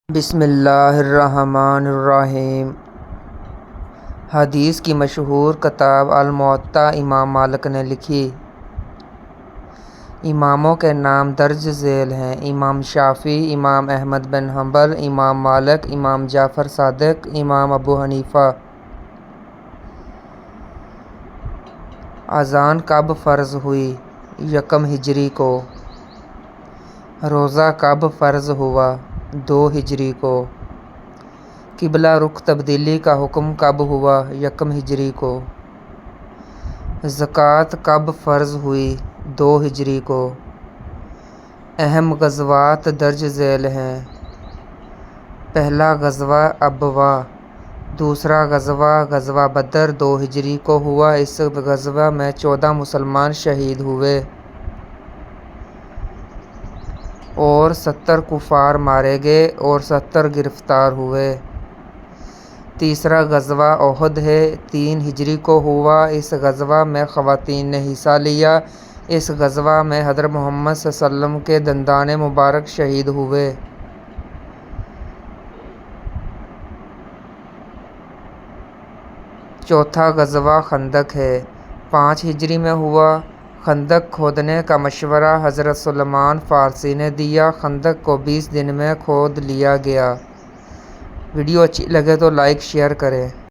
بسم اللہ الرحمن الرحیم۔ حدیث کی مشہور کتاب الموطا امام مالک نے لکھی۔ اماموں کے نام درج ذیل ہیں: امام شافعی، امام احمد بن حنبل، امام مالک، امام جعفر صادق، امام ابو حنیفہ۔ اذان کب فرض ہوئی؟ یکم ہجری کو۔ روزہ کب فرض ہوا؟ 2 ہجری کو۔ قبلہ رخ تبدیلی کا حکم کب ہوا؟ یکم ہجری کو۔ زکوٰۃ کب فرض ہوئی؟ 2 ہجری کو۔ اہم غزوات درج ذیل ہیں: پہلا غزوہ ابواء، دوسرا غزوہ بدر 2 ہجری کو ہوا۔ اس غزوہ میں 14 مسلمان شہید ہوئے اور 70 کفار مارے گئے اور 70 گرفتار ہوئے۔ تیسرا غزوہ احد ہے، 3 ہجری کو ہوا۔ اس غزوہ میں خواتین نے حصہ لیا۔ اس غزوہ میں حضرت محمد صلی اللہ علیہ وسلم کے دندان مبارک شہید ہوئے۔ چوتھا غزوہ خندق ہے، 5 ہجری میں ہوا۔ خندق کھودنے کا مشورہ حضرت سلمان فارسی نے دیا۔ خندق کو 20 دن میں کھود لیا گیا۔ ویڈیو اچھی لگے تو لائک شیئر کریں۔